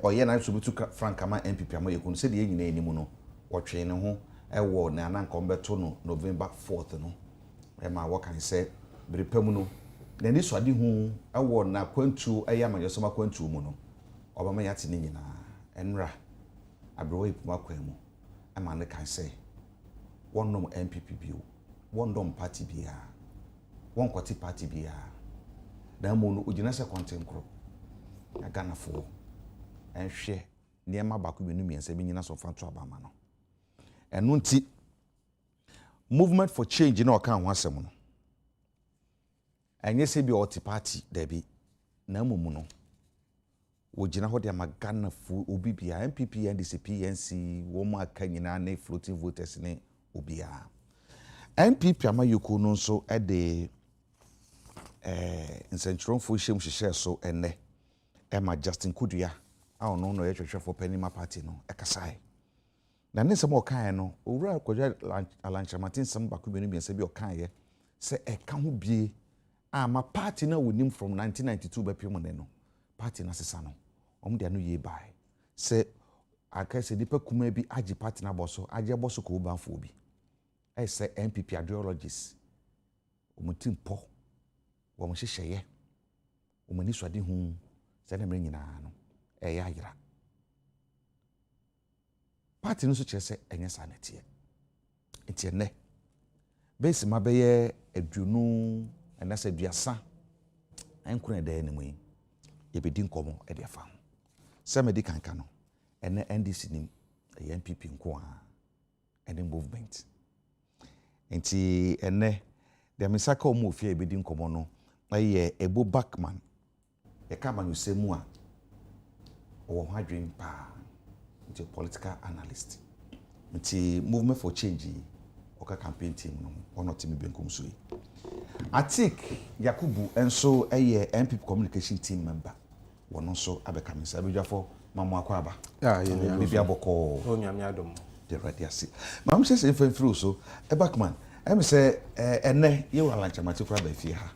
oye na so bitu frank ama MPP ama yekun se de nyina enimu no wotwe ne ho ewo na ananka ombeto no November 4th no ma wokan se berepam no na ni swade hu ewo na kwantu eya manyosoma kwantu mu no obama yate ne nyina enra abrewo ipuma kwanu ama ne kan se wonnom MPP bio wondom party bia wonkoti party bia na mo no ogina se content kro na Ghana fo enhwe niema bako benu miense bi nyina so fanto abama no eno nti movement for change na oka ho asem no enye se bi oti party da bi na mumu no wogina ho de Ghana fo obi bia MPP NDC PNC wo ma aka nyina na floating voters ne obia MPP amayoko no nso e de nsentronfo hiem hyehyɛ so enne Emma Justin Kudua a ono no yɛhwehwɛ for Panima party no ekasai na ne nsɛm ɔkan no owura kwadwa alanchamati nsɛm bako benu biense bi ɔkan ye sɛ ɛka ho bie ama party na wonim from 1992 bɛpem ne no party na sesa no ɔmo de anu ye bai sɛ akase dipa kuma bi agi party na boso agi boso ko banfo bi ɛsɛ MPP ideologies omutim po wo mo hyehyɛ wo mo ni swade hu sɛ na mre nyina no ɛyɛ ayira party no so kyerɛ sɛ ɛnyɛ sa netie ntie ne base ma bɛyɛ aduonu ɛna sɛ duasa ɛnkoro ɛda ne mu yi yɛbɛdi nkɔmɔ ɛde afa ho sɛ medi kanka no ɛne NDC nim ɛyɛ MPP nko a ɛne movement nti ɛnɛ de mesaka o mu ofie yɛbɛdi nkɔmɔ no ɛyɛ Ebo Backman yɛka ma no sɛmu a ɔwɔ ho adwen pa nti political analyst nti movement for change ɔka campaign team no ɔno team benkum so yi Atik Yakubu enso ɛyɛ MPP communication team member wɔno nso abɛka me sɛ abɛdwafo mamu akɔ aba bibi abɔkɔ onyame adom de radiasi mam sɛ mfamfiri so Backman em sɛ ene ye wala nchamati kura ba fie ha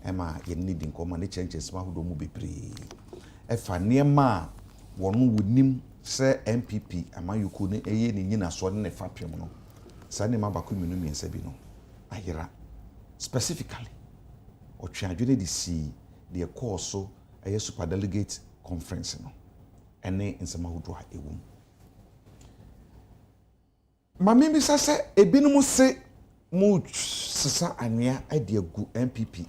ema ye need nkoma ne changes ma hodo mu bebree efa niema wɔno wonim sɛ MPP amayuku ne eye ne nyina so ne fa pem no sa ne ma bako minu miensa bi no ayira specifically otwadwene de si de course eye super delegate conference no ene nsema hodo a ewum mame bi sase ebinom se mu sisa anwea ade agu MPP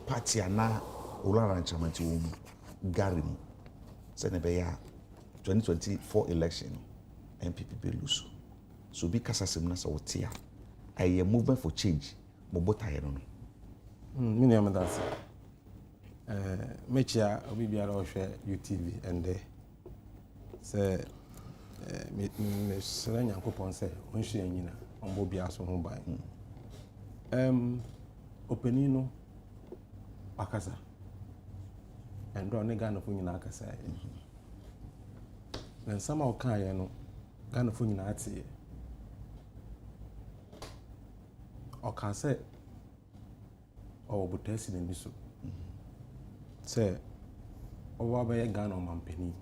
party ana Olara Nchamanti wo mu gari mu se ne be ya 2024 election MPP be lose so bi kasa sem na so wotia aye movement for change mobota ye no no mini amadase mechia obi biara ohwe UTV ende se me sere nyankopon se onhwe anyina ombo bia so ho ban openi no akasa endo ne Ghana fo nyina akasa na nsama o kan ye no Ghana fo nyina ate o ka se o butasi ne niso se o wa ba ye Ghana mampeni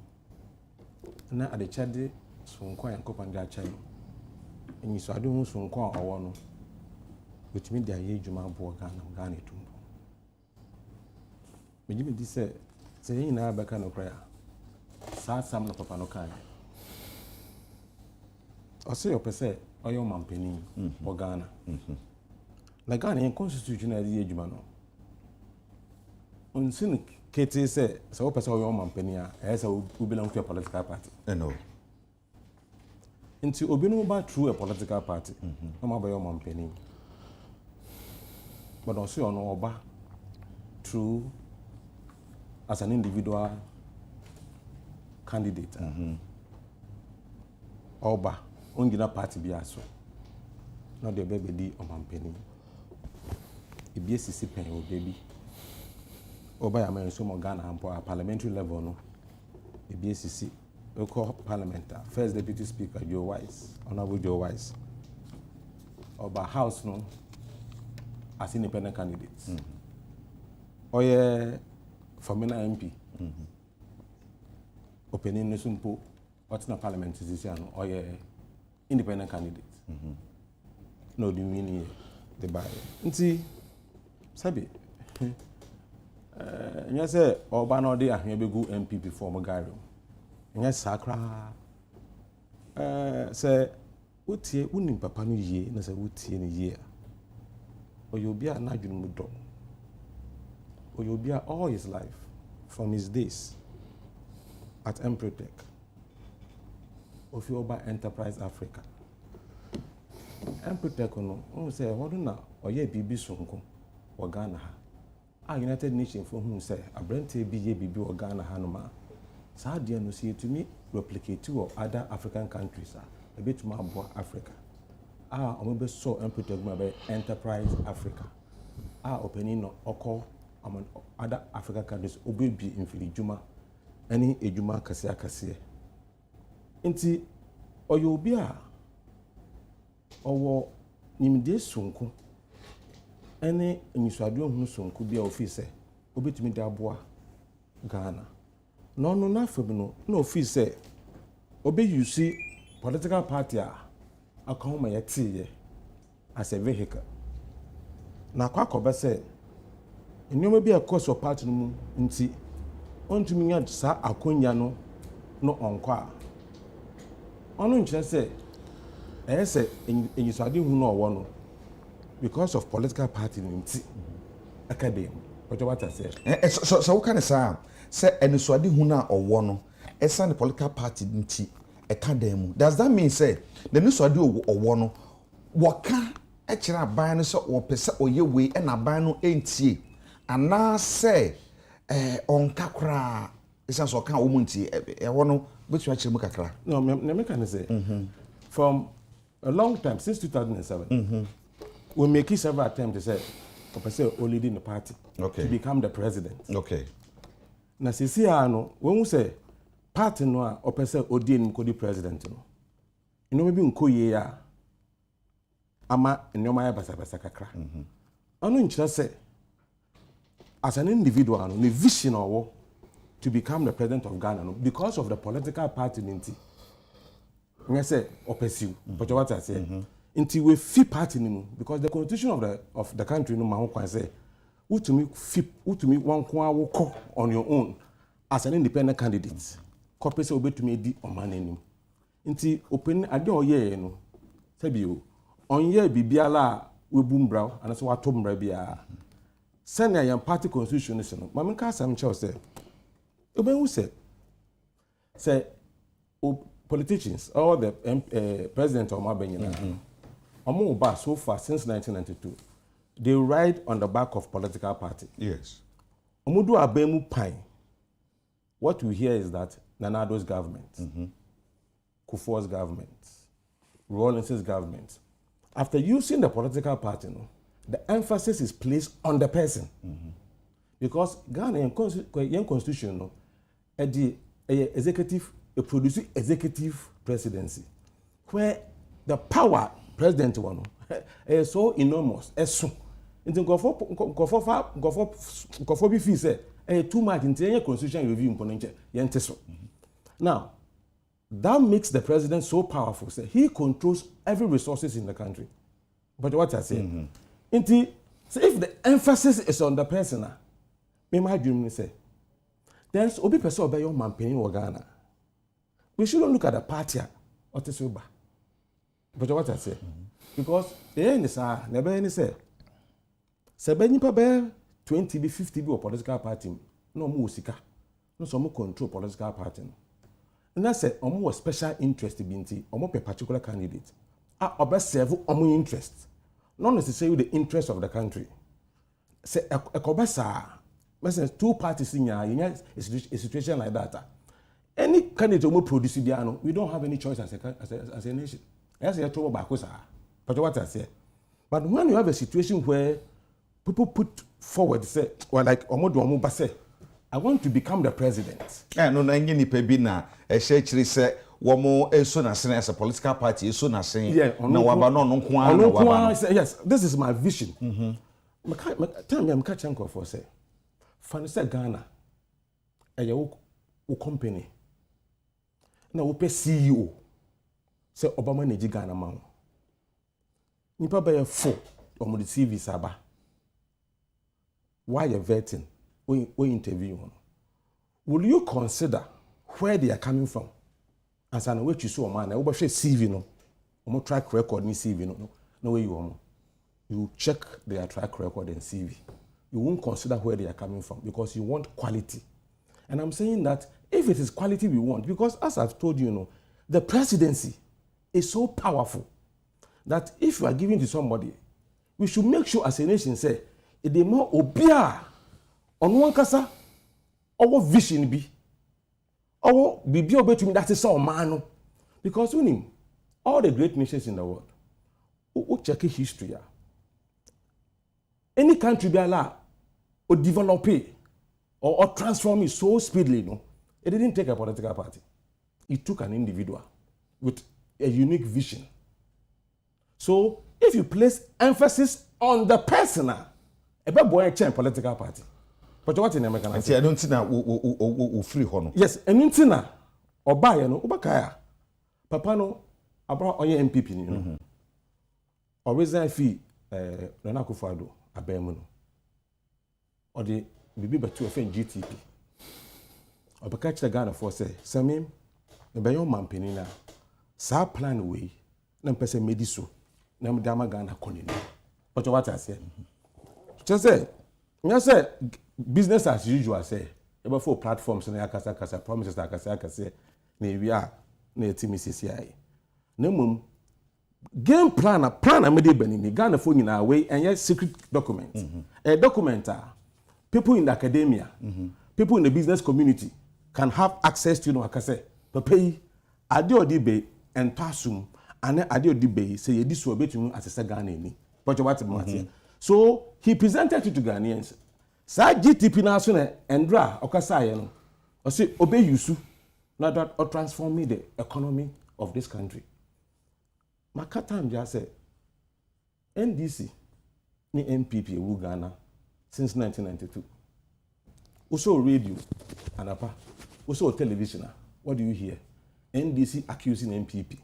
na adechade sonkwa yankopon da acha no enyi so ade hu sonkwa owo no wetimi dia ye djuma bo Ghana etumbo mejibi di se yin na beka no kra sa sam no papa no kan o se opese oyo mampeni o Ghana na Ghana en constitution na ye djuma no onsin kete se opese oyo mampeni a esa ubila nfu political party no nti obi no ba through a political party no ma ba yo mampeni but also on oba through as an individual candidate oba ongina party bi aso no de bebe di omampeni ebi esisi pen o baby oba ya man so mo Ghana ampo a parliamentary level no ebi esisi local parliament first deputy speaker Joe Wise honorable Joe Wise oba house no as independent candidates oye Famina MP opening no simple what's na parliament is no or independent candidate. No do mean the buy. Nti sabi nya say oba no dey ahwe begu MPP for Mogaro. Nya sakra say wotie unim papa no yie na say wotie ne yie oyobia na dwunu mu do oyobia all his life from his days at Emprotech Ofioba Enterprise Africa Emprotech no say what na oye bibi sonko wo Ghana ha United Nations for whom say abrante bi ye bibi wo Ghana ha no ma saa de no see to me replicate to other African countries a bit more about Africa omobe so Emprotech ma be Enterprise Africa opening no oko among other African countries obebi infili juma any ejuma kase nti oyobi a owo nimde sonko ene nyisuade ohunu sonko bia ofise obetumi da aboa Ghana no na fam no na ofise obe use political party a akoma yetiye as a vehicle na kwakobe say enyoma bi akos of party no mu nti ontumi nya sa akonya no onko a onu nkyere say say enyisuade hu no owo no because of political party nti academy what I say so what kind of say enyisuade hu na owo no esa the political party nti academy does that mean say the enyisuade owo no waka ekira aban no so wo pese oye we na aban no entie ana say onka kra esa so kan wo muntie wo no betu akire mu kakra no me can say from a long time since 2007 we make several attempts to say or leading the party to become the president. Okay. Na sisi ano when we say party no a opese odin ko di president no. You know maybe nko ye ya ama nyoma ya basa kakra. Ano nkyira say as an individual no the vision owo to become the president of Ghana no because of the political party ninti. Nga say opesiu. But what I say until we fit party no because the constitution of the country no ma ho kwan say utumi wan kwa woko on your own as an independent candidate corporate say obetumi di omanenim nti open ade oye no sabio onye bibiala we bumbraw and so wato mbra bia senior yan party constitution no ma menka asam che say obenwu say politicians or the president of Mabenya Omoba so far since 1992 they ride on the back of political party. Yes. Omudu abemu pine. What we hear is that Nanado's government, Kufuor's government, Rawlings's government, after using the political party, the emphasis is placed on the person. Because Ghana constitution, the executive, produces executive presidency, where the power president one is so enormous. So, into go be fee say too much into any constitution review imponent yenteso. Now, that makes the president so powerful. Say he controls every resources in the country. But what I say, so if the emphasis is on the person, me my dream say, then obi person obey your man penny Ghana. We shouldn't look at the party or the sober. But what I say, because the end is never any say. Sebeni pa be 20 be 50 be political party no more sika no so more control political party. And I say omo special interest binti omo pe particular candidate. Obe serve omo interest. Not necessarily the interest of the country. Say ekobesa mesela two parties in a situation like that. Any candidate omo produce biano, we don't have any choice as a nation. Yes, you trouble back but what I say. But when you have a situation where people put forward say, well, like Omodo say, I want to become the president. No, na ngini pebi na chiri say womo eso na sen as a political party eso na sen na waba no nko na waba. Yes, this is my vision. Tell me I'm catching for say. Fan say Ghana. Wo company na wo pe CEO say Obama na Ghana ma wo nipa be fo omo the CV saba why you vetting when interview on will you consider where they are coming from as an way you so man na wo be CV no omo track record ni CV no way you check their track record and CV. You won't consider where they are coming from because you want quality. And I'm saying that if it is quality we want, because as I've told you, the presidency is so powerful that if you are giving to somebody, we should make sure as a nation say, it is more obia on one kasa, our vision be, our be obey that is our man. Because all the great nations in the world, who check history, any country be allowed or develop it or transform it so speedily, it didn't take a political party. It took an individual with a unique vision. So if you place emphasis on the personal, a boy change political party. But what in American? I don't think that free honor. Yes, and intina or buy ubakaya. Papa no about on your MPP, or resign fee Nana Akufo-Addo abemu no or the bibi betu ofen GTP obaka kire Ghana for say samim me be yon mampeni na sa plan we na mpese mediso na me dama Ghana konini but what I say just say you say business as usual say e for platforms na akasa promises akasa na wi a na etimi CCI na mum game plan me dey benini Ghana for nyina way and yet secret document. A document people in the academia, people in the business community can have access to akase. Pay ade odibe and pasum and ade odibe say this will be to as a Ghana ni. But what so he presented it to Ghanaians. Sa GTP na so na endra okasa ye no. O say obey yusu not that or transforming the economy of this country. Makatam just said NDC ni MPP ewu Ghana since 1992. Also radio anapa, also television. What do you hear? NDC accusing MPP,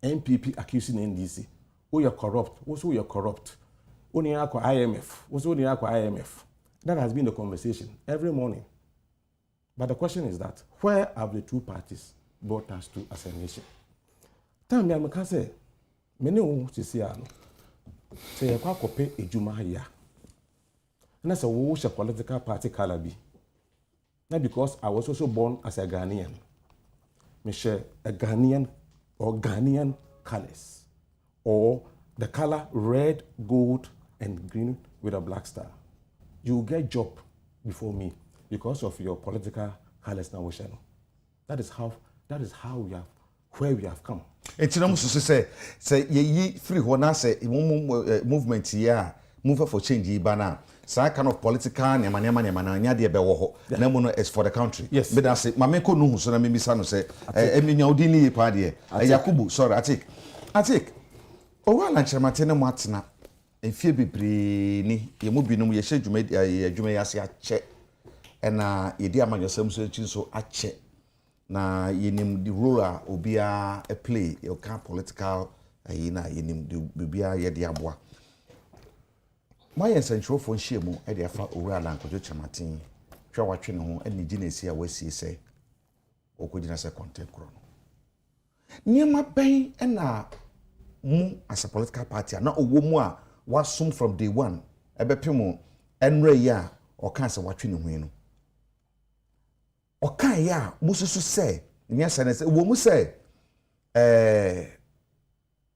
MPP accusing NDC. Oh, you're corrupt. Also, you're corrupt. Only IMF. Also, only IMF. That has been the conversation every morning. But the question is that where have the two parties brought us to as a nation? Time me can say. Many who see ano say you kwa kope ejuma ya na say wo she political party color bi na because I was also born as a Ghanaian me share a Ghanaian or Ghanaian colors or the color red, gold and green with a black star. You will get job before me because of your political colors now. That is how we have where we have come. It's not so say ye free hona say movement here move for change bana some kind of political nyama na nya de be wo ho na mu no is for the country. Yes. But I say mameko no hu so na me bisa no say eminya odi ni pa de Yakubu sorry atik owa la nchermate ne mo atena efie bebre ni ye mu binum ye hye adwuma ya se ache na ye di amanyosam so chi so ache na yenim the role obia a play your can political na yenim the bibia ye de aboa my essential for shemu e de afa owura la nkojo chamatin twa watwe ne ho ani gina esi a wasi se okogina se content kro no niema ben na mu as a political party na owo mu a wasum from day one ebepemu enre ya o kan se watwe ne ho no okan ya mususu say nya sene say wo mu say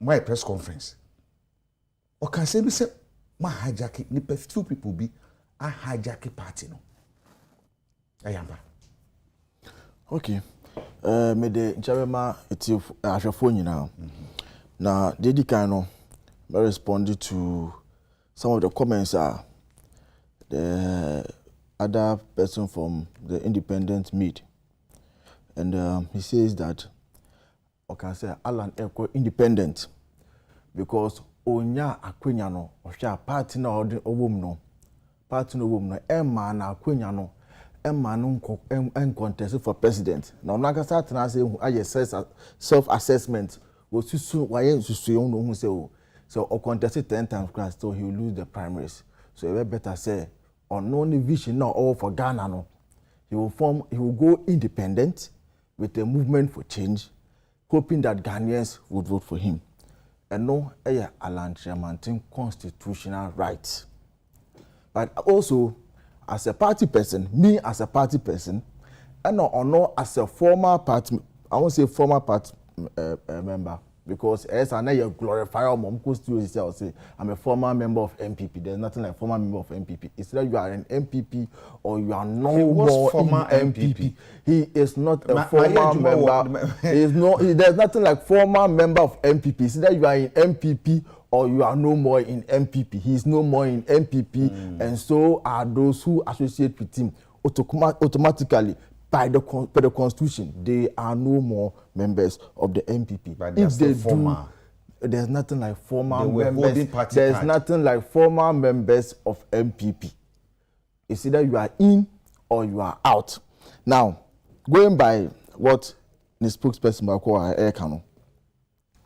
my press conference okan say bi say ma hijack ni few people be a hijack party no ayamba okay me de jabema eti ahwefo nyina na dedi kan no I responded to some of the comments the other person from the independent made, and he says that okay say Alan Eko independent because onya akwenya no ohwa party na owom no e ma na akwenya no man contest for president. Now Nakasa Tana say I self-assessment was so why who say so or contested 10 times class so he will lose the primaries. So you better say on no vision now all for Ghana no. He will go independent with a movement for change, hoping that Ghanaians would vote for him. And no Alan Chairman constitutional rights. But also as a party person, me as a party person, and no as a former party, I won't say former party member, because as I know you glorify mom I'll say I'm a former member of MPP. There's nothing like former member of MPP. It's either you are an MPP or you are no more former MPP. He is not a former member. There's nothing like former member of MPP. It's either you are in MPP or you are no more in MPP. He is no more in MPP, and so are those who associate with him automatically. By the constitution, they are no more members of the MPP. But if they former. There's nothing like former members. There's nothing like former members of MPP. It's either you are in or you are out. Now, going by what the spokesperson Ekano,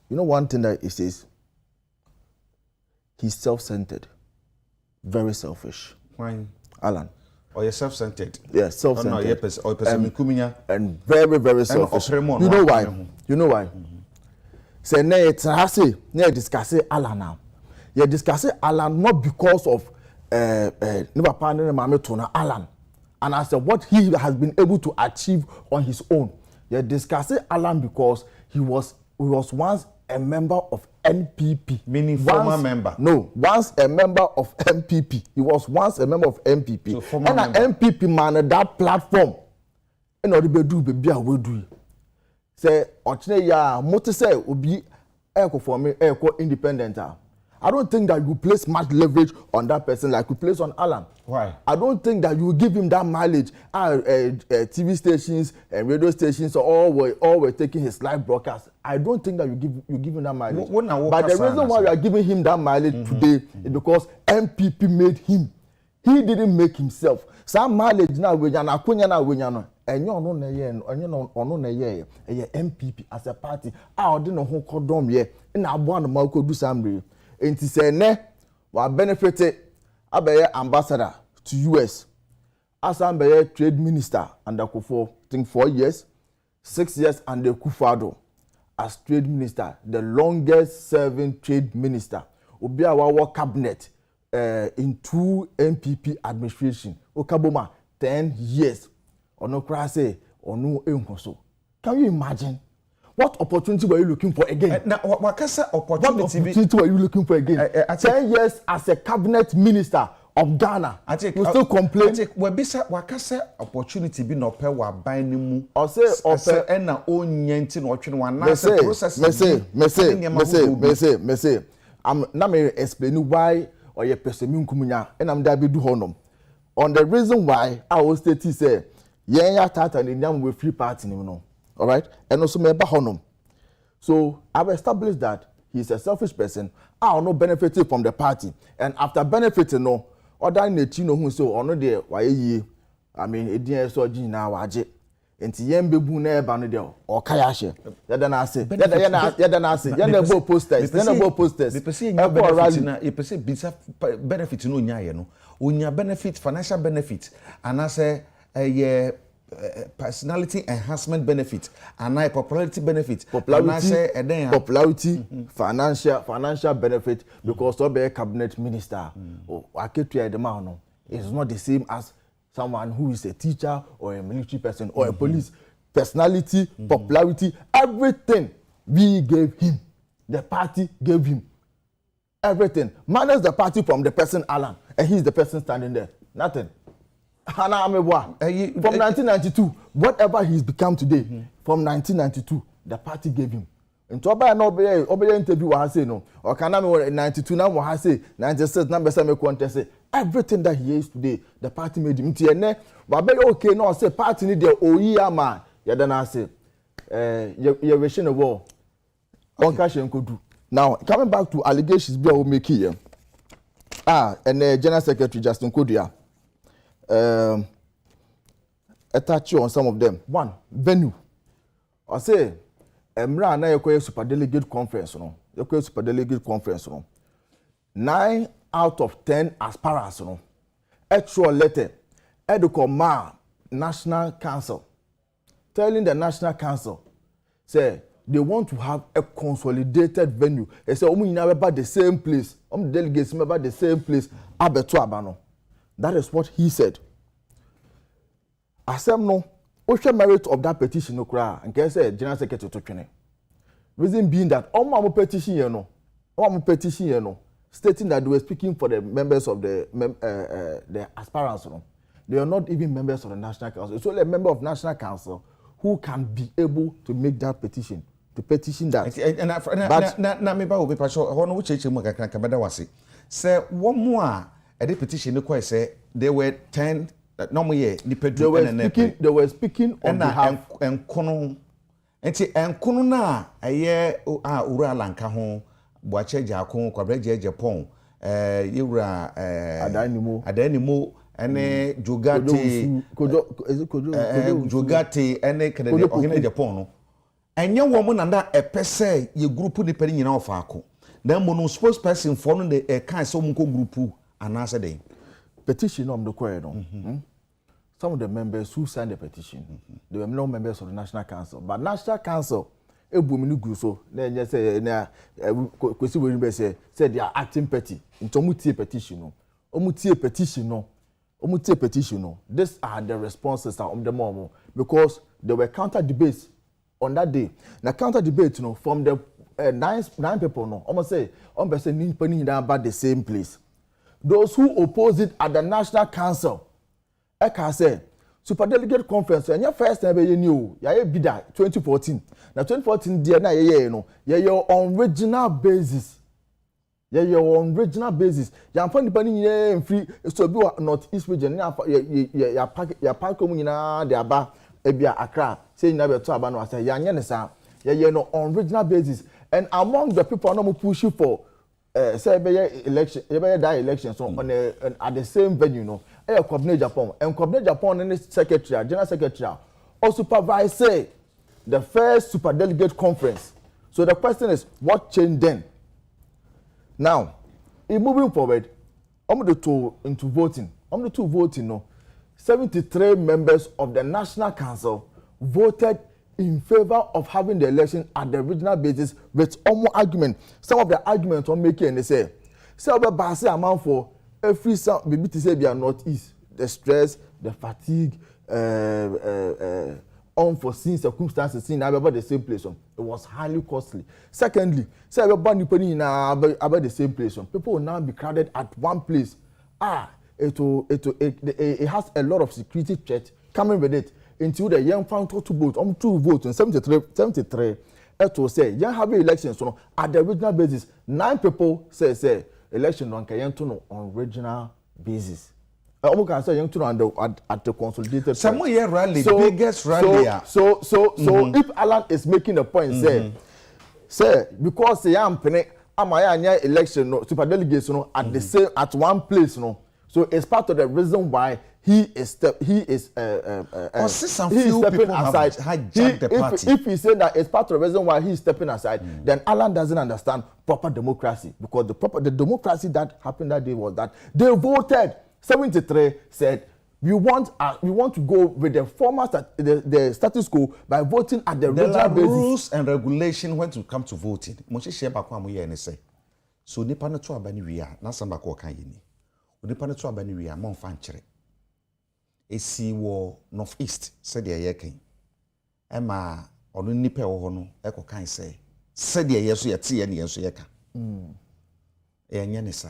you know one thing that he says, he's self-centered, very selfish. Why? Alan. Or you're self-centered. Yeah, self-centered. And very, very selfish. You know why? You know why? Say, ne it's ne discuss Alan now. You discuss Alan not because of never partner Mame Tona Alan. And as what he has been able to achieve on his own. You discuss Alan because he was once a member of NPP. Meaning former member? No, once a member of MPP. He was once a member of MPP. So and an MPP man that platform. And all the baby will do. Say, Ochne ya, motor say, will be echo for me, echo independent. I don't think that you place much leverage on that person like you place on Alan. Why? I don't think that you give him that mileage. TV stations and radio stations all were taking his live broadcast. I don't think that you give him that mileage. But the reason why you are giving him that mileage today is because MPP made him. He didn't make himself. Some mileage now we na akunya na we no. Enyo no na ye, enyo no na ye. MPP as a party. Ah odi no ho kodom ye. Na abo an ma ko du samre. Enti say ne wa benefit abeye ambassador to US. As ambeye trade minister under Kufuor, I think 4 years, 6 years under Kufuor as trade minister, the longest serving trade minister. Obi our cabinet in 2 MPP administration. Okaboma 10 years. Ono krase onu enkoso. Can you imagine? What opportunity were you looking for again? Now, what opportunity were you looking for again? 10 years as a cabinet minister of Ghana. You still complain? Wakasa opportunity be no pay wa ban ni mu. Or say na onye nti no otwe no na process. Me say. Na me explain why or ye person nkumunya and am da be do honom. On the reason why I will state say yen ya tata ni nyam we free party ni no. All right? And also member honum. So I've established that he's a selfish person. I no benefited from the party. And after benefiting, no, other netino who so on there, why ye? I mean, it didn't so na waje. And Yembe Bune Banadel or Kayashe. Then I say, Yanda posters, posters. The person benefit no nya no. Unya benefit, financial benefit, and I say personality enhancement benefit and popularity benefit. Popularity, financial benefit because of a cabinet minister or is not the same as someone who is a teacher or a military person or a police. Personality, popularity, everything we gave him. The party gave him everything. Minus the party from the person Alan, and he's the person standing there. Nothing. From 1992, whatever he's become today, from 1992, the party gave him. And to obey interview, I say no. Or can I 92 now? I say 96 number 7 contest. Everything that he is today, the party made him. But okay, no, I say party need the OEA man. Yeah, then I say, you're wishing a war. On cash and could do. Now, coming back to allegations, we will make here. And General Secretary Justin Kodia. touch on some of them. One, venue. I say, Emra na yekwe super delegate conference no. Yekwe super delegate conference no. 9 out of 10 aspirants no. Actual letter. Edukoma National Council telling the National Council say they want to have a consolidated venue. They say omu nyina about the same place. The delegates about the same place. Abeto abano. That is what he said. Asem no, ocean merit of that petition no kra. And can say General Secretary to twene. Reason being that all petition here no, stating that they were speaking for the members of the aspirants no. They are not even members of the National Council. It's only a member of National Council who can be able to make that petition, to petition that. Na me ba obi pa so ho no wo cheche mu kakra kabeda wase. Say one more a petition no say there were 10 no mo ye ni pedu they were speaking on behalf enkono enti enkono na aye ura lanka ho boache jako kwabreje Japan yewura adanimo ene jogati jogati ene Canada ohine Japan no enye wo mo nanda epese ye group ni peri nyina ofaako na mo no spokesperson for no de kan so mo ko group anase den petition on the choir no. Some of the members who signed the petition, they were no members of the National Council. But National Council, ebuminu guso, na say na kwesi we be say they are acting petty. Into mutie petition no. Omutie petition no. These are the responses of the momo because there were counter debates on that day. Now counter debate no from the nine people no. Almost say person ni pani about the same place. Those who oppose it at the National Council, I can say, Super Delegate Conference, and your first time you knew, ya bida 2014. Now 2014, dear na no, on regional basis. You're on regional basis. You're finding free, so be Northeast region. Ya park communina, the Aba, Ebia Accra, saying never to Abano, I say, Yanesa, no on regional basis. And among the people no push you for. Say election, that election so on at the same venue, no. Coordinate Japan and coordinate Japan and its secretary, general secretary, or supervise say the first super delegate conference. So the question is, what changed then? Now, in moving forward, I'm the two into voting. I'm the two voting. No, 73 members of the National Council voted in favor of having the election at the regional basis with almost argument. Some of the arguments I'm making, they say about Basi amount for every sound, maybe to say they are Northeast, the stress, the fatigue, unforeseen circumstances seen about the same place. It was highly costly. Secondly, say about the same place. People will now be crowded at one place. It has a lot of security threat coming with it. Until the young found two votes and 73 it will say young have elections so at the regional basis 9 people say election on regional basis. Can say at the consolidated some year rally biggest rally so if Alan is making a point say because the young penny election no super delegates no at the same at one place no so it's part of the reason why he is stepping aside. If he said that it's part of the reason why he is stepping aside, then Alan doesn't understand proper democracy because the democracy that happened that day was that they voted 73 said we want to go with the former the status quo by voting at the regional basis. Rules and regulation when to come to voting. Moshi share back one year and say so nipa no to abani wi a na samba ko kan yini. Nipa no to abani wi a mon fan kire. Esi wo Northeast said the yekin. Emma onu nipa wo ho no eko kan say said the yeso yete ye ne yeso yeka. Enye ne sa.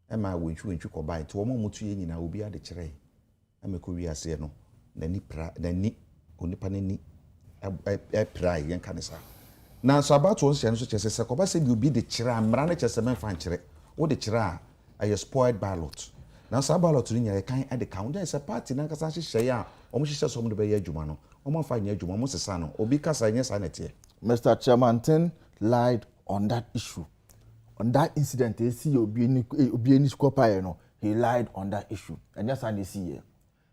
Emma wentwu ko bai to wo mutu ye nyina obi ade kire. Emeko wi ase no nani onipa nani prai yen kan sa. Na so about one so chese ko ba say bi obi de kire amra na chese men fan kire. Wo de kire a spoiled ballot. Now, Sabalo to the kind at the counter is a party, Nankasashi Shaya, almost says some of the Bay Jumano, almost 5 years Jumamo Sano, or because I sanity. Mr. Chairman lied on that issue. On that incident, he lied on that issue. And yes, I see here.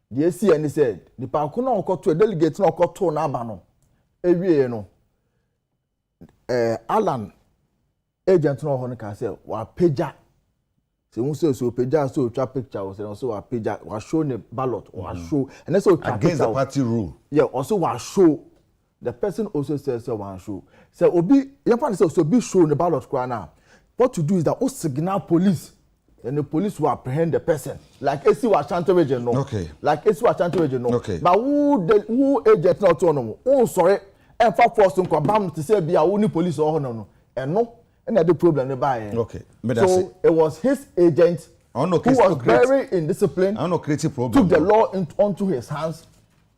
the ACN said the Pakuna Okoto delegate no Okoto Nabano. Ewie no. Alan agent no Honika said, wa peja. So peja so trap picture was also a peja was show the ballot or show and that's all against the party rule. Yeah, also was show. The person also says so one show. So obi your party says so be show the ballot now. What to do is that all signal police. Then the police will apprehend the person. Like AC was Chanto region, no. Okay. Like AC was Chanto region, no. Okay. But who agent not autonomous? Oh, sorry. And for force to come bam to say be a only police or no. And no, and the problem nearby. Okay. So it was his agent who was very indisciplined. I don't know creative problem. Took the law onto his hands.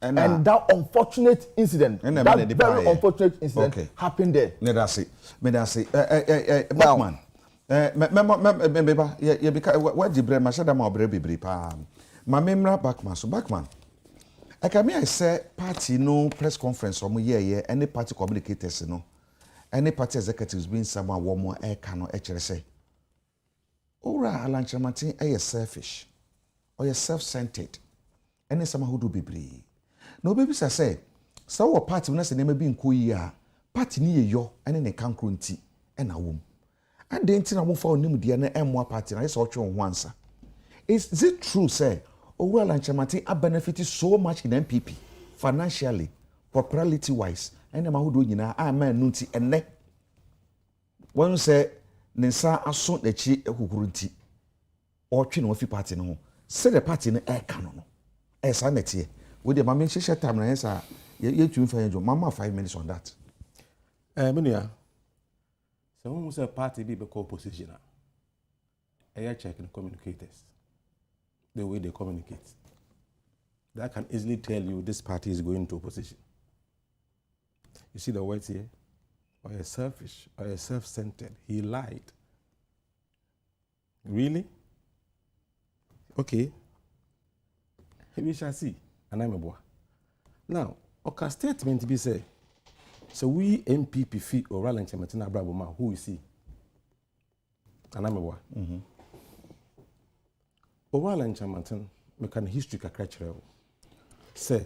And that unfortunate incident, that very unfortunate incident happened there. Me that's it. Batman. You because what the brain machine ma obre pa. Ma memra Backman. So Backman. I say party no press conference or any party communicators no. Any party executives being someone one more cano say. Ora Alan Chamatin selfish or you self-centered. Any someone who do be. No baby say so party when say name be nko yi a party ni yo ene ne kankro nti e na wom ade nti na mo fa onim de na emwa party na so otwe ho ansa. Is it true say Owura Nchemati a benefit so much in MPP financially popularity wise ene ma hodo nyina a man no nti ene won say ne nsa aso na chi ekukuru nti otwe na ofi party no ho say the party no e ka no e sa na tie with the mama share time na yesa you too for mama 5 minutes on that. Menia. So when we say party be called opposition. I check the communicators. The way they communicate. That can easily tell you this party is going to opposition. You see the words here? Or you're selfish, or you're self-centered. He lied. Really? Okay. We shall see. And I'm a boy. Now, okay, statement to be said. So we MPP fee or Raleigh Chamatina Braboma, who is he? And I'm a boy. Raleigh Chamatin, mekan history kakra say,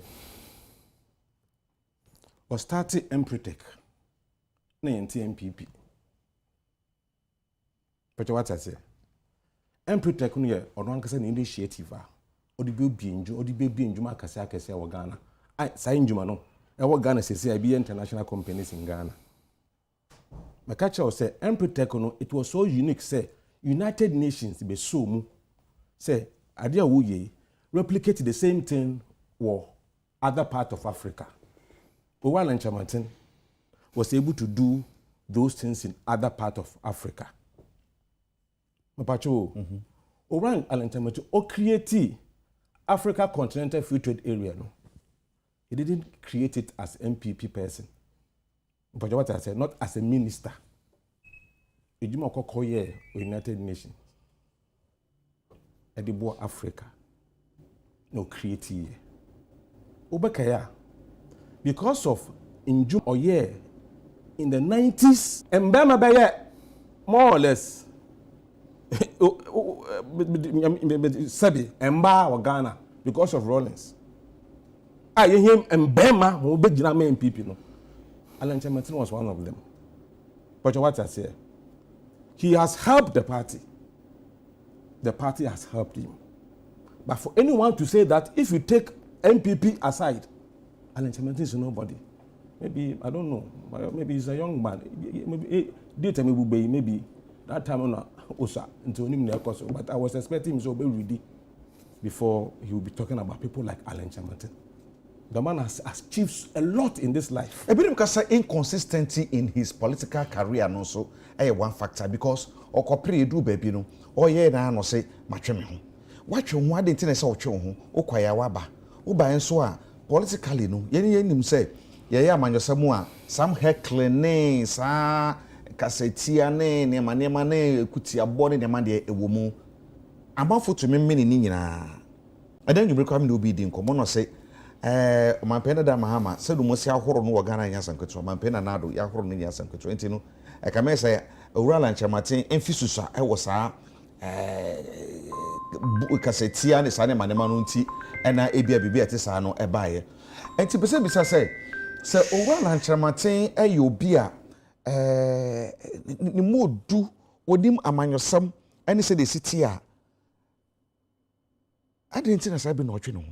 or started Empretech, na MPP. But what I say? Empretech no ye or one person initiative. Odi be inju odi be injuma kase wa Ghana ai sai injuma no e wa Ghana sesi I be international companies in Ghana. My catcher say Empretech no it was so unique say United Nations be so mu say ade a wo ye replicate the same thing for other part of Africa. Owura Nchemati was able to do those things in other part of Africa. Mapacho Owura Nchemati o create Africa Continental Free Trade Area, no. He didn't create it as MPP person. But what I said, not as a minister. He didn't call United Nations. Edibo Africa. No create here. Obekaya. Because of in June or year in the 90s, Mbema Baye, more or less. Sabi Mba or Ghana because of Rawlings. I him and Bema who be MPP no. Alan Chamatin was one of them. But what I say, he has helped the party. The party has helped him. But for anyone to say that if you take MPP aside, Alan Chamatin is nobody. Maybe I don't know. Maybe he's a young man. Maybe that time on Osa until him but I was expecting him to be ready before he will be talking about people like Alan Chamatin. The man has achieved a lot in this life. A bit because inconsistency in his political career and also one factor because okopre do baby no oye na no say matwe me ho. Watwe ho ade ntine say otwe ho okwaya waba. Wo ba enso a politically no ye nim say ye amanyosam a some heckling sa kasetia ne nema ne kutia bone ne ma de ewo mu amafo to me ni nyina adan you become no be din komo no say omanpena da mahama se do mo si ahoro no wo Ghana nya sanketo omanpena na do ya ahoro no nya sanketo enti no e ka me say Owura Nchemati emphasize e wo sa kasetia ne sa ne manema no nti ɛna ebia bibi ate saa no ɛbaeɛ enti pese bisa sɛ owura lankyeramaten ɛyɛ obi a ne modu onim amanyɔsam ɛne sɛ de siti a adenti na saa bi na ɔtwe no ho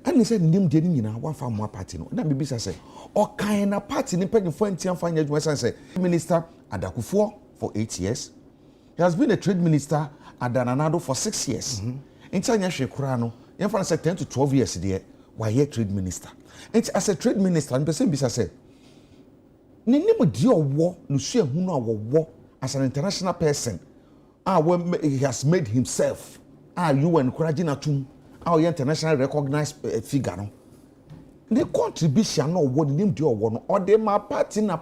ani sɛ nim de ni nyina wafa mo party no na bibi sɛ ɔkan na party ni panyefo antia fa nya adwuma sɛ minister Adakufuo for 8 years he has been a trade minister at Dananado for 6 years enti anya hwe kora no yɛmfa no sɛ 10 to 12 years deɛ wayɛ trade minister enti as a trade minister no person bisa sɛ ne nim de ɔwɔ no sua hu no awɔwɔ as an international person he has made himself you encouraging atum ɔyɛ international recognized figure no the contribution no wɔ ne nim de ɔwɔ no ɔde ma party na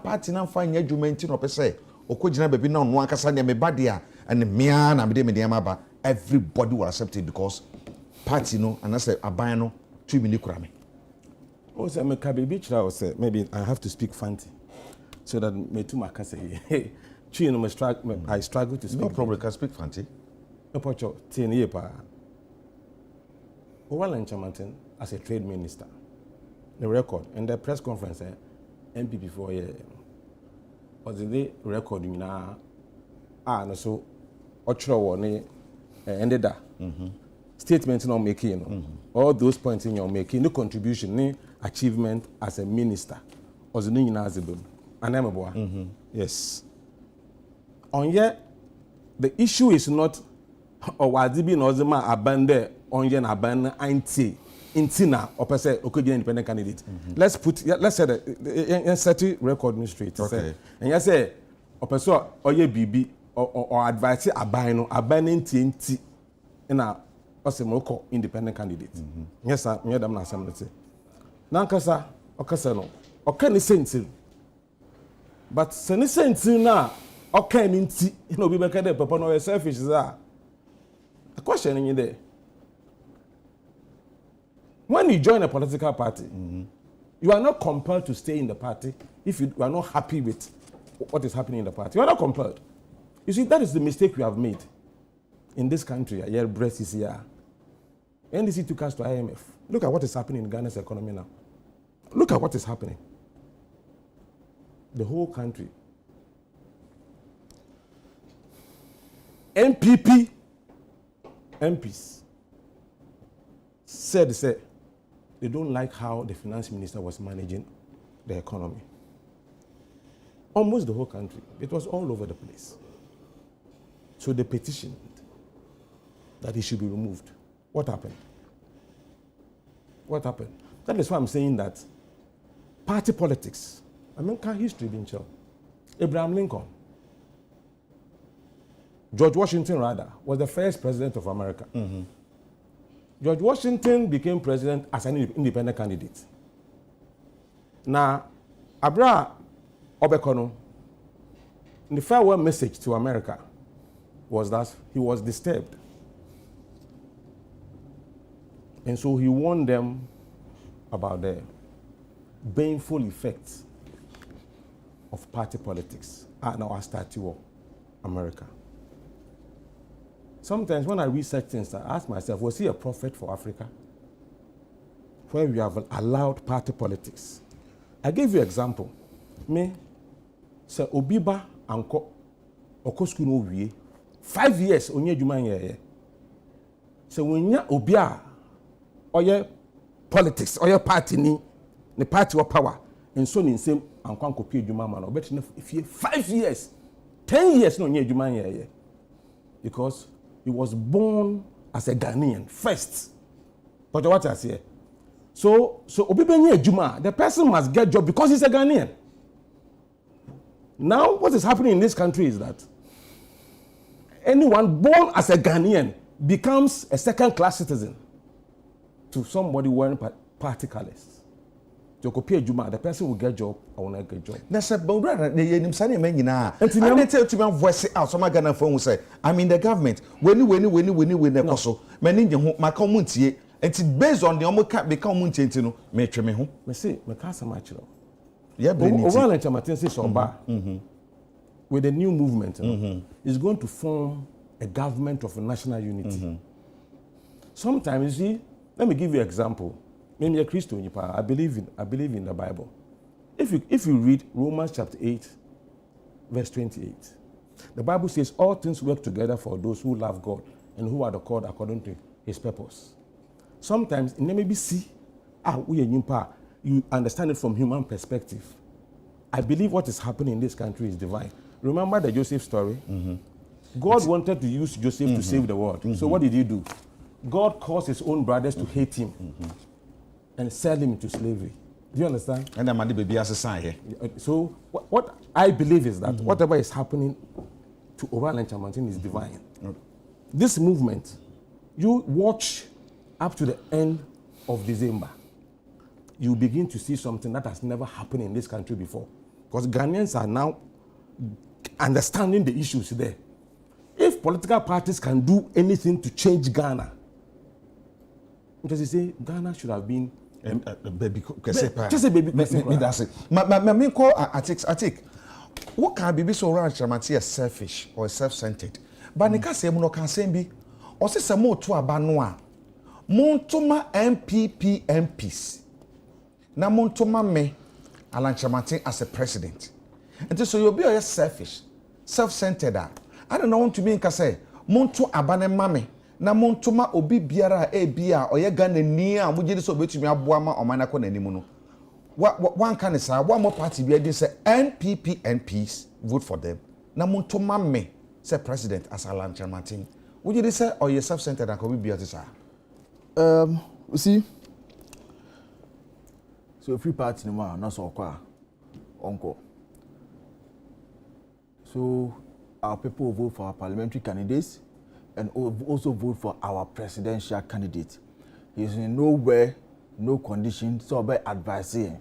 fa nya adwuma nti no pɛ sɛ okɔgyina baabi na ɔno ankasa ne meba de a ɛne mea na mede me de ama ba everybody will accept it because party no anase aban no tumi ni kura me o say me ka baby chira o say maybe I have to speak fancy so that me too maka say hey tui no I struggle to speak no problem can speak fancy no pocho tie ne pa Owura Lankyeramaten as a trade minister the record in the press conference MPP for was the record nyina no so ochro wo ne ended that statement no making all those points in your making no contribution ni achievement as a minister was no nyina azebem anameboa yes on here the issue is not owadibi no ozema abande on here na aban anti intina or per se okogina independent candidate let's say the set record straight okay and you say or person oye bibi or advise aban no aban nti na osemoko independent candidate yes sir me dem na assembly say nankasa okasa no okani sentin but se ne sentin na okani nti na obi beka dey papa no selfish is that the question in there when you join a political party you are not compelled to stay in the party if you are not happy with what is happening in the party. You are not compelled. You see, that is the mistake we have made in this country. Here, Brest is here. NDC took us to IMF. Look at what is happening in Ghana's economy now. Look at what is happening. The whole country. MPP, MPs said they don't like how the finance minister was managing the economy. Almost the whole country. It was all over the place. So they petitioned that he should be removed. What happened? What happened? That is why I'm saying that party politics, American history being shown. Abraham Lincoln, George Washington rather, was the first president of America. George Washington became president as an independent candidate. Now, Abraham Obekono, the farewell message to America was that he was disturbed. And so he warned them about the baneful effects of party politics and our statue of America. Sometimes when I research things, I ask myself, was he a prophet for Africa? Where we have allowed party politics. I gave you an example. Me, Sir Obiba Anko Okosku no wie 5 years onye adwuma yeye. So when ya obia oye politics, oye party ni the party of power and so in same Anko Ankopi adwuma ma no bet na 5 years 10 years no onye adwuma yeye. Because he was born as a Ghanaian first. But what I say? So Obiba nye adwuma, the person must get job because he's a Ghanaian. Now, what is happening in this country is that anyone born as a Ghanaian becomes a second-class citizen to somebody wearing party colors. The person will get job or will not get job. That's a brother. And voice out. Some Ghana phone will say, I'm in the government. When the coso, many my community, and it's based on the omo become munti no me twe me ho. Me say me ka sama chiro. Yeah, Owura Lankyeramaten says Oba with the new movement is going to form a government of national unity. Sometimes you see Let me give you an example. Maybe a Christian, I believe in the Bible. If you read Romans chapter 8, verse 28, the Bible says all things work together for those who love God and who are called according to his purpose. Sometimes in maybe you understand it from human perspective. I believe what is happening in this country is divine. Remember the Joseph story? Mm-hmm. God wanted to use Joseph to save the world. So what did he do? God caused his own brothers to hate him and sell him into slavery. Do you understand? And the money baby as a sign. So what I believe is that whatever is happening to Oval and Chamantin is divine. This movement, you watch up to the end of December, you begin to see something that has never happened in this country before. Because Ghanaians are now understanding the issues there. If political parties can do anything to change Ghana, because you say Ghana should have been baby, just a baby. That's it. My call I take. What can be so around Chamati as selfish or self-centered? But Nika say no can say be or say some more to abanwa. Montoma MPP MPs. Na montoma me Alan Chamati as a president. And so you'll be selfish, self-centered. I don't want to be in Kase. Monto abane mame. Na montoma obi biara bia oye Ghana ni a mugye so betumi aboama omana ko nanimu no. One can say one more party be dey say NPP MPs vote for them. Na montoma me say president as Alan Chairman. Would you say or you self-centered and could be sir? You see. So free party no ma na so kwa onko. So our people will vote for our parliamentary candidates and also vote for our presidential candidate. He's in nowhere, no condition, so by advising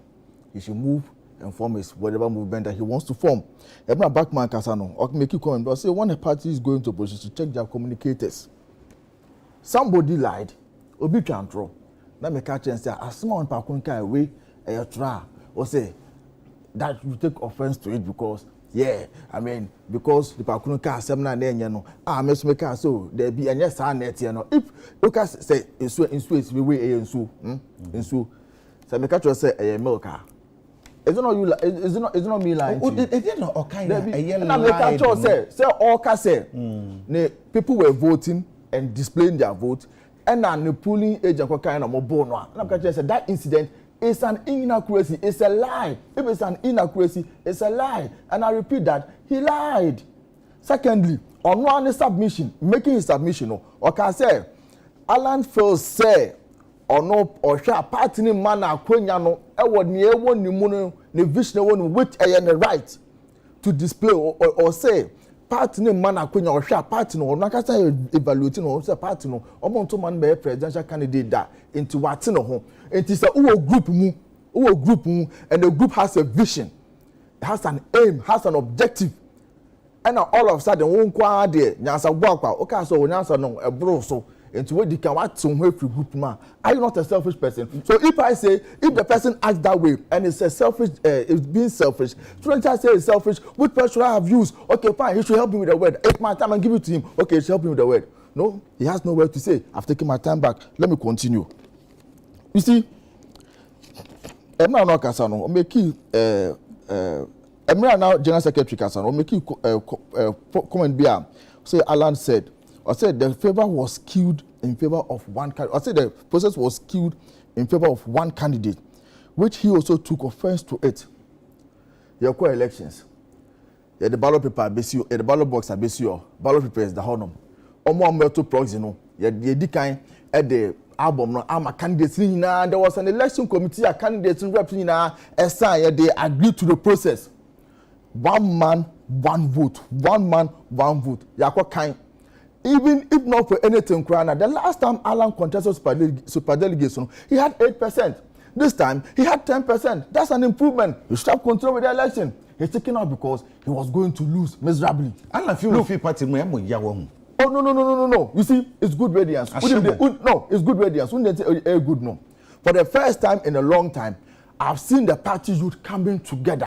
he should move and form his whatever movement that he wants to form. Every backman Kasano, or make you comment, but say when a party is going to opposition, check their communicators. Somebody lied, Obi Chantro. Now me catch and say, as someone Pakunka away, a try, or say that you take offense to it because. Yeah, I mean, because the Pakuno car, seminar, then you know, Miss Meka, so there be a yes, I net, you know. If Lucas say, in Swiss, we way in so, so Meka say, a milk car. It's not me lying. It didn't know, okay, a yellow. Say, all say, people were voting and displaying their vote, and now the polling agent kind of more born. And I'm just say that incident. It's an inaccuracy. It's a lie. If it's an inaccuracy, it's a lie. And I repeat that he lied. Secondly, on one submission, making his submission, or can say, Alan Phil say, or no, or shall party man, Quenyano, would near one new the vision one which I am the right to display or say. Party man Quenya or shall party no, not as I evaluating or say party no, or want to man be a presidential candidate that into what no home. It is a group, and the group has a vision, has an aim, has an objective. And now all of a sudden, one quad, Nasa Waka, okay, so Nasa no, a bro, so into what you can watch somewhere for group man. Are you not a selfish person? So if I say, if the person acts that way and it's a selfish, it's being selfish, shouldn't I say it's selfish? Which person should I have used? Okay, fine, he should help me with the word. Take my time and give it to him. Okay, he should help me with the word. No, he has no word to say. I've taken my time back. Let me continue. You see, Emma now Kasano, make you Emma now General Secretary Kasano, make you comment here. Say Alan said, or said the favor was skewed in favor of one candidate. Or said the process was skewed in favor of one candidate, which he also took offense to it. Your elections. The ballot paper basio, the ballot box basio, ballot paper is the honor. Omo metal proxy no. The decline at the album no am a candidate there was an election committee a candidates reps they agreed to the process. One man, one vote. One man, one vote. Yakwa kind. Even if not for anything, the last time Alan contested super delegation, he had 8%. This time he had 10%. That's an improvement. You should have control with the election. He's taken out because he was going to lose miserably. Alan feel party Oh no. You see, it's good radiance. No, it's good radiance. Wouldn't they say good no? For the first time in a long time, I've seen the party youth coming together.